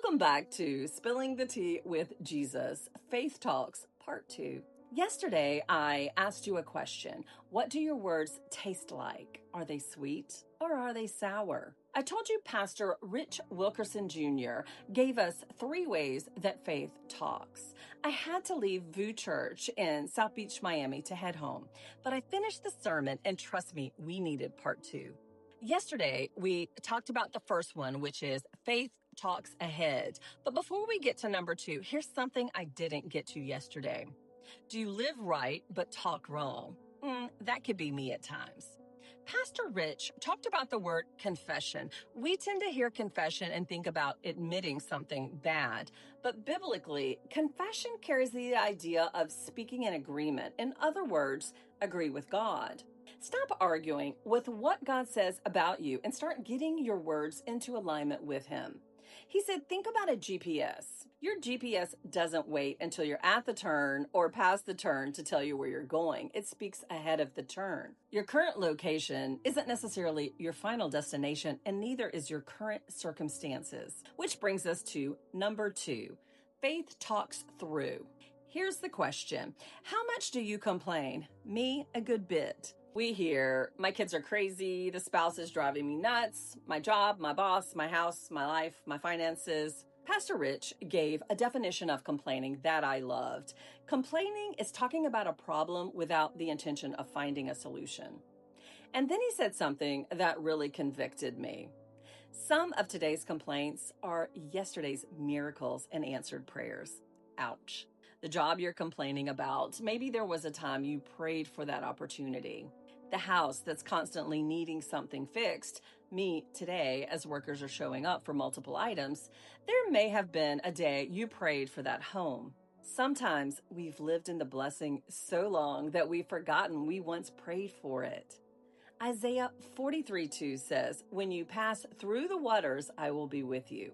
Welcome back to Spilling the Tea with Jesus, Faith Talks, Part 2. Yesterday, I asked you a question. What do your words taste like? Are they sweet or are they sour? I told you Pastor Rich Wilkerson Jr. gave us 3 ways that faith talks. I had to leave VOUS Church in South Beach, Miami to head home, but I finished the sermon and trust me, we needed Part 2. Yesterday, we talked about the first one, which is faith talks ahead. But before we get to number 2, here's something I didn't get to yesterday. Do you live right but talk wrong? That could be me at times. Pastor Rich talked about the word confession. We tend to hear confession and think about admitting something bad. But biblically, confession carries the idea of speaking in agreement. In other words, agree with God. Stop arguing with what God says about you and start getting your words into alignment with Him. He said, think about a GPS. Your GPS doesn't wait until you're at the turn or past the turn to tell you where you're going. It speaks ahead of the turn. Your current location isn't necessarily your final destination, and neither is your current circumstances. Which brings us to number 2. Faith talks through. Here's the question. How much do you complain? Me, a good bit. We hear, my kids are crazy, the spouse is driving me nuts, my job, my boss, my house, my life, my finances. Pastor Rich gave a definition of complaining that I loved. Complaining is talking about a problem without the intention of finding a solution. And then he said something that really convicted me. Some of today's complaints are yesterday's miracles and answered prayers. Ouch. The job you're complaining about, maybe there was a time you prayed for that opportunity. The house that's constantly needing something fixed. Me today, as workers are showing up for multiple items, there may have been a day you prayed for that home. Sometimes we've lived in the blessing so long that we've forgotten we once prayed for it. Isaiah 43:2 says, when you pass through the waters, I will be with you.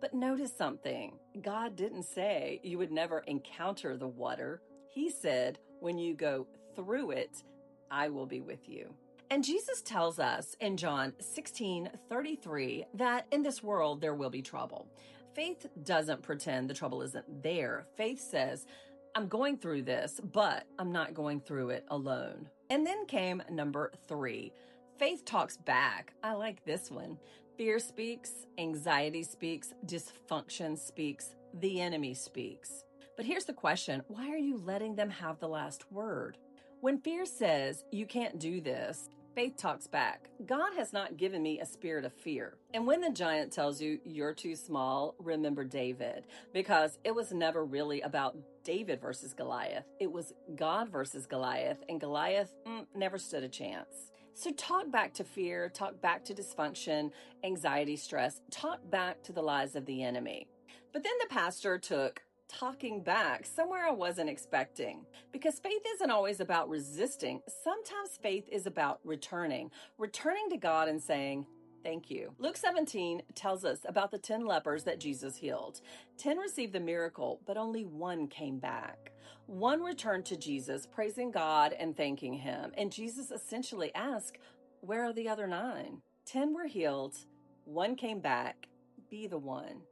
But notice something. God didn't say you would never encounter the water. He said, when you go through it, I will be with you. And Jesus tells us in John 16:33 that in this world there will be trouble. Faith doesn't pretend the trouble isn't there. Faith says, I'm going through this, but I'm not going through it alone. And then came number 3. Faith talks back. I like this one. Fear speaks, anxiety speaks, dysfunction speaks, the enemy speaks. But here's the question. Why are you letting them have the last word? When fear says, you can't do this, faith talks back. God has not given me a spirit of fear. And when the giant tells you you're too small, remember David, because it was never really about David versus Goliath. It was God versus Goliath, and Goliath never stood a chance. So talk back to fear, talk back to dysfunction, anxiety, stress, talk back to the lies of the enemy. But then the pastor took talking back somewhere I wasn't expecting, because faith isn't always about resisting. Sometimes faith is about returning to God and saying, thank you. Luke 17 tells us about the 10 lepers that Jesus healed. 10 received the miracle, but only 1 came back. 1 returned to Jesus, praising God and thanking Him. And Jesus essentially asked, where are the other 9? 10 were healed, 1 came back. Be the one.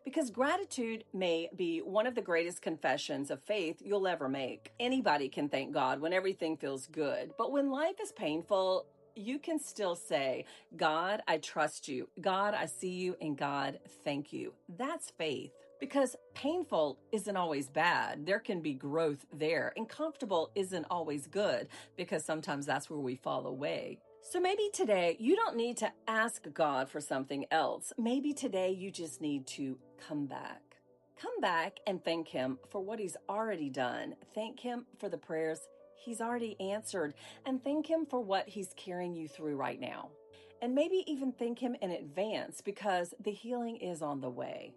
Because gratitude may be one of the greatest confessions of faith you'll ever make. Anybody can thank God when everything feels good, but when life is painful, you can still say, God, I trust you. God, I see you. And God, thank you. That's faith. Because painful isn't always bad. There can be growth there. And comfortable isn't always good, because sometimes that's where we fall away. So maybe today you don't need to ask God for something else. Maybe today you just need to come back. Come back and thank Him for what He's already done. Thank Him for the prayers He's already answered, and thank Him for what He's carrying you through right now. And maybe even thank Him in advance, because the healing is on the way.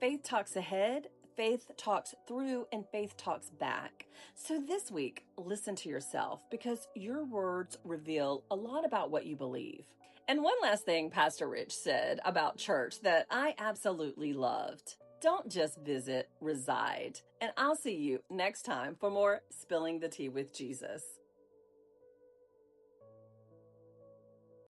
Faith talks ahead, faith talks through, and faith talks back. So this week, listen to yourself, because your words reveal a lot about what you believe. And one last thing Pastor Rich said about church that I absolutely loved. Don't just visit, reside. And I'll see you next time for more Spilling the Tea with Jesus.